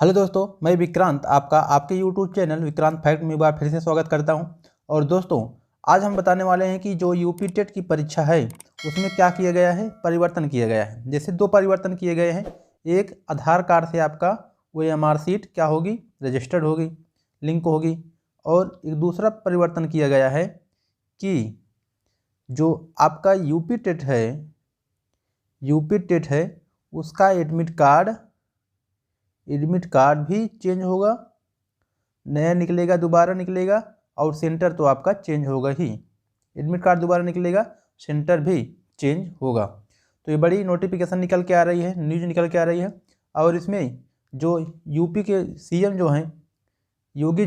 Hello दोस्तों, मैं विक्रांत आपका आपके यूट्यूब चैनल विक्रांत फैक्ट में एक बार फिर से स्वागत करता हूं। और दोस्तों, आज हम बताने वाले हैं कि जो यूपी टेट की परीक्षा है उसमें क्या किया गया है, परिवर्तन किया गया है। जैसे दो परिवर्तन किए गए हैं। एक, आधार कार्ड से आपका OMR सीट क्या होगी, रजिस्टर्ड होगी, लिंक होगी। और एक दूसरा परिवर्तन किया गया है कि जो आपका यूपी टेट है उसका एडमिट कार्ड भी चेंज होगा, नया निकलेगा, दोबारा निकलेगा। और सेंटर तो आपका चेंज होगा ही, एडमिट कार्ड दोबारा निकलेगा, सेंटर भी चेंज होगा। तो ये बड़ी नोटिफिकेशन निकल के आ रही है, न्यूज निकल के आ रही है। और इसमें जो यूपी के CM जो हैं योगी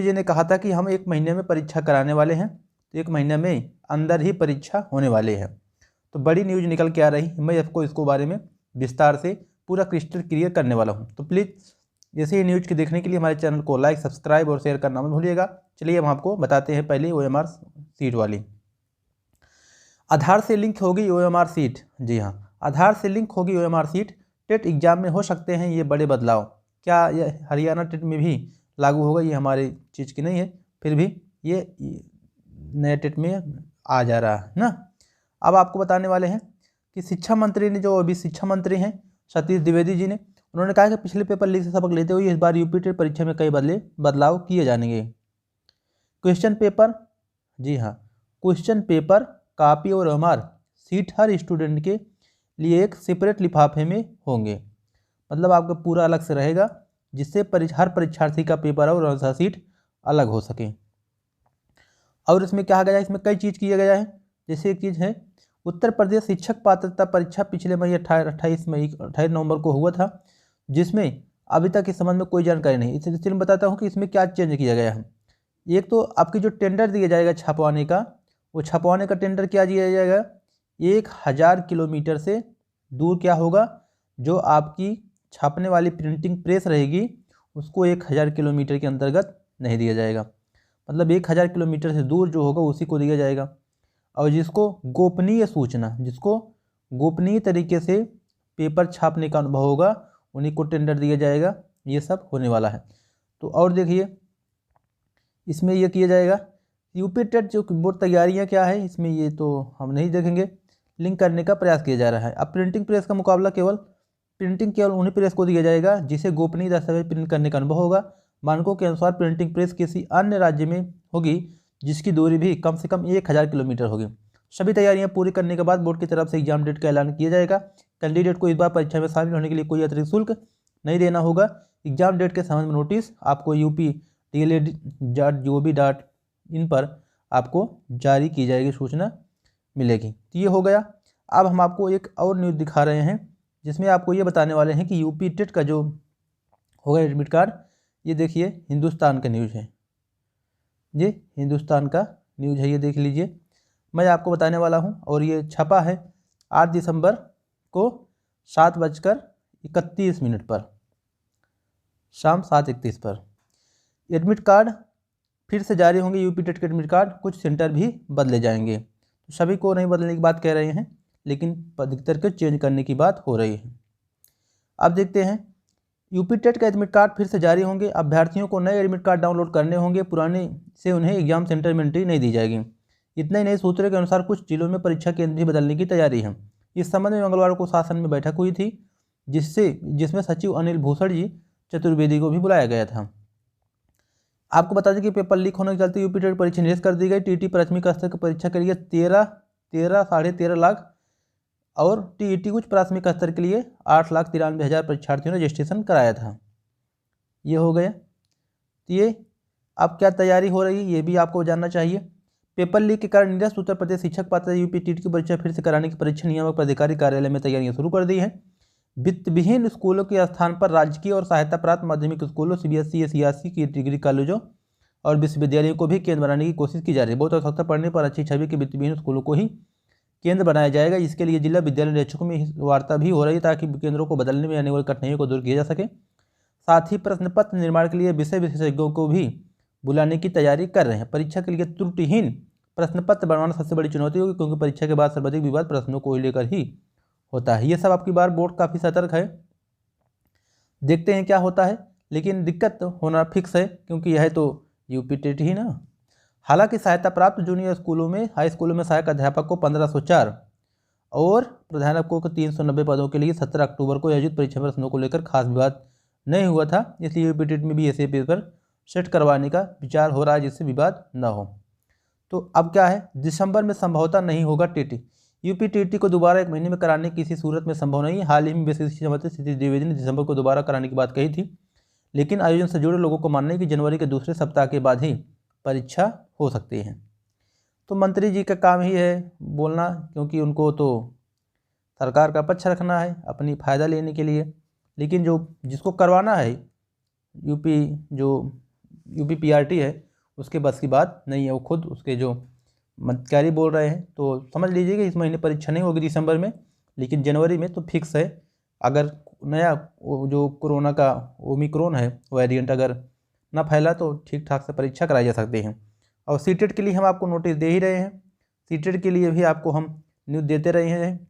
जी ने कहा था कि हम 1 महीने में परीक्षा कराने वाले हैं, तो 1 महीने में अंदर ही परीक्षा होने वाले हैं। तो बड़ी न्यूज निकल के आ रही है। मैं आपको इसको बारे में विस्तार से पूरा क्रिस्टल क्लियर करने वाला हूँ। तो प्लीज़ ऐसे ही न्यूज़ के देखने के लिए हमारे चैनल को लाइक, सब्सक्राइब और शेयर करना मत भूलिएगा। चलिए हम आपको बताते हैं पहले OMR सीट वाली। आधार से लिंक होगी OMR सीट। जी हाँ, आधार से लिंक होगी OMR सीट। टेट एग्जाम में हो सकते हैं ये बड़े बदलाव। क्या ये हरियाणा टेट में भी लागू होगा? ये हमारे चीज़ की नहीं है, फिर भी ये नए टेट में आ जा रहा है ना। अब आपको बताने वाले हैं कि शिक्षा मंत्री ने, जो अभी शिक्षा मंत्री हैं सतीश द्विवेदी जी ने, उन्होंने कहा कि पिछले पेपर लीक से सबक लेते हुए इस बार यूपी टेट परीक्षा में कई बदलाव किए जाएंगे। क्वेश्चन पेपर, जी हाँ, क्वेश्चन पेपर, कॉपी और OMR सीट हर स्टूडेंट के लिए एक सेपरेट लिफाफे में होंगे। मतलब आपका पूरा अलग से रहेगा, जिससे हर परीक्षार्थी का पेपर और आंसर सीट अलग हो सके। और इसमें क्या गया है, इसमें कई चीज़ किया गया है। जैसे एक चीज़ है, उत्तर प्रदेश शिक्षक पात्रता परीक्षा पिछले मई 28 नवंबर को हुआ था, जिसमें अभी तक इस संबंध में कोई जानकारी नहीं। इसलिए मैं बताता हूँ कि इसमें क्या चेंज किया गया है। एक तो आपकी जो टेंडर दिया जाएगा छपवाने का, वो छपवाने का टेंडर क्या दिया जाएगा, 1000 किलोमीटर से दूर क्या होगा, जो आपकी छापने वाली प्रिंटिंग प्रेस रहेगी उसको 1000 किलोमीटर के अंतर्गत नहीं दिया जाएगा। मतलब 1000 किलोमीटर से दूर जो होगा उसी को दिया जाएगा। और जिसको गोपनीय तरीके से पेपर छापने का अनुभव होगा उन्हीं को टेंडर दिया जाएगा। ये सब होने वाला है। तो और देखिए, इसमें ये किया जाएगा यूपी टेट जो बोर्ड तैयारियां क्या है, इसमें ये तो हम नहीं देखेंगे। लिंक करने का प्रयास किया जा रहा है। अब प्रिंटिंग प्रेस का मुकाबला केवल उन्हीं प्रेस को दिया जाएगा जिसे गोपनीय दस्तावेज प्रिंट करने का अनुभव होगा। मानकों के अनुसार प्रिंटिंग प्रेस किसी अन्य राज्य में होगी जिसकी दूरी भी कम से कम 1000 किलोमीटर होगी। सभी तैयारियां पूरी करने के बाद बोर्ड की तरफ से एग्जाम डेट का ऐलान किया जाएगा। कैंडिडेट को इस बार परीक्षा में शामिल होने के लिए कोई अतिरिक्त शुल्क नहीं देना होगा। एग्जाम डेट के संबंध में नोटिस आपको UP.DLA.gov.in पर आपको जारी की जाएगी, सूचना मिलेगी। तो ये हो गया। अब हम आपको एक और न्यूज़ दिखा रहे हैं जिसमें आपको ये बताने वाले हैं कि यूपी टेट का जो होगा एडमिट कार्ड, ये देखिए हिंदुस्तान का न्यूज़ है, ये हिंदुस्तान का न्यूज़ है, ये देख लीजिए। मैं आपको बताने वाला हूँ और ये छपा है 8 दिसंबर को 7:31 पर, शाम 7:31 पर। एडमिट कार्ड फिर से जारी होंगे। यूपी टेट के एडमिट कार्ड, कुछ सेंटर भी बदले जाएंगे। तो सभी को नहीं बदलने की बात कह रहे हैं, लेकिन अधिकतर के चेंज करने की बात हो रही है। अब देखते हैं, यूपी टेट का एडमिट कार्ड फिर से जारी होंगे। अभ्यर्थियों को नए एडमिट कार्ड डाउनलोड करने होंगे, पुराने से उन्हें एग्जाम सेंटर में एंट्री नहीं दी जाएगी। इतना ही नहीं, सूत्रों के अनुसार कुछ जिलों में परीक्षा केंद्र भी बदलने की तैयारी है। इस संबंध में मंगलवार को शासन में बैठक हुई थी, जिसमें सचिव अनिल भूषण जी चतुर्वेदी को भी बुलाया गया था। आपको बता दें कि पेपर लीक होने के चलते यूपी टेट परीक्षा निरस्त कर दी गई। TT प्राथमिक स्तर की परीक्षा के लिए 13.5 लाख और TET कुछ प्राथमिक स्तर के लिए 8,93,000 परीक्षार्थियों ने रजिस्ट्रेशन कराया था। ये हो गया। तो ये अब क्या तैयारी हो रही है ये भी आपको जानना चाहिए। पेपर लीक के कारण निरस्त उत्तर प्रदेश शिक्षक पात्रता यूपी टेट की परीक्षा फिर से कराने की परीक्षा नियामक प्राधिकारी कार्यालय में तैयारियां शुरू कर दी हैं। वित्तविहीन स्कूलों के स्थान पर राजकीय और सहायता प्राप्त माध्यमिक स्कूलों, CBSE या CRC की डिग्री कॉलेजों और विश्वविद्यालयों को भी केंद्र बनाने की कोशिश की जा रही है। बहुत आवश्यकता पड़ने पर अच्छी छवि के वित्तविहीन स्कूलों को ही केंद्र बनाया जाएगा। इसके लिए जिला विद्यालय निरीक्षकों में वार्ता भी हो रही है ताकि केंद्रों को बदलने में आने वाली कठिनाइयों को दूर किया जा सके। साथ ही प्रश्न पत्र निर्माण के लिए विषय विशेषज्ञों को भी बुलाने की तैयारी कर रहे हैं। परीक्षा के लिए त्रुटिहीन प्रश्न पत्र बनवाना सबसे बड़ी चुनौती होगी, क्योंकि परीक्षा के बाद सर्वाधिक विवाद प्रश्नों को लेकर ही होता है। ये सब आपकी बार बोर्ड काफ़ी सतर्क है। देखते हैं क्या होता है, लेकिन दिक्कत होना फिक्स है क्योंकि यह तो यूपी टेट ही ना। हालांकि सहायता प्राप्त जूनियर स्कूलों में, हाई स्कूलों में सहायक अध्यापक को 1504 और प्रधानाध्यापकों को 390 पदों के लिए 17 अक्टूबर को आयोजित परीक्षा प्रश्नों को लेकर खास विवाद नहीं हुआ था, इसलिए यूपी टेट में भी ऐसे पेपर सेट करवाने का विचार हो रहा है जिससे विवाद न हो। तो अब क्या है, दिसंबर में संभवतः नहीं होगा टीटी। यूपी टीटी को दोबारा 1 महीने में कराने की किसी सूरत में संभव नहीं है। हाल ही में बेसिक शिक्षा मंत्री सतीश द्विवेदी ने दिसंबर को दोबारा कराने की बात कही थी, लेकिन आयोजन से जुड़े लोगों को मानना है कि जनवरी के दूसरे सप्ताह के बाद ही परीक्षा हो सकती है। तो मंत्री जी का काम ही है बोलना, क्योंकि उनको तो सरकार का पक्ष रखना है अपनी फ़ायदा लेने के लिए। लेकिन जो जिसको करवाना है यूपी पीआरटी है, उसके बस की बात नहीं है। वो खुद उसके जो अधिकारी बोल रहे हैं, तो समझ लीजिए कि इस महीने परीक्षा नहीं होगी दिसंबर में, लेकिन जनवरी में तो फिक्स है। अगर नया जो कोरोना का ओमिक्रॉन है वेरिएंट अगर ना फैला तो ठीक ठाक से परीक्षा कराई जा सकती है। और सीटेट के लिए हम आपको नोटिस दे ही रहे हैं, सीटेट के लिए भी आपको हम न्यूज़ देते रहे हैं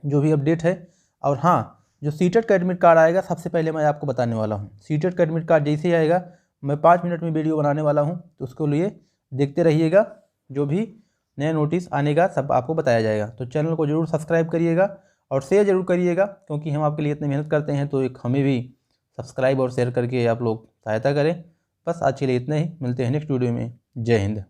जो भी अपडेट है। और हाँ, जो सीटेट का एडमिट कार्ड आएगा सबसे पहले मैं आपको बताने वाला हूँ। सीटेट का एडमिट कार्ड जैसे ही आएगा मैं 5 मिनट में वीडियो बनाने वाला हूँ, तो उसके लिए देखते रहिएगा। जो भी नया नोटिस आने का सब आपको बताया जाएगा। तो चैनल को जरूर सब्सक्राइब करिएगा और शेयर जरूर करिएगा, क्योंकि हम आपके लिए इतनी मेहनत करते हैं, तो एक हमें भी सब्सक्राइब और शेयर करके आप लोग सहायता करें। बस आज के लिए इतना ही, मिलते हैं नेक्स्ट वीडियो में। जय हिंद।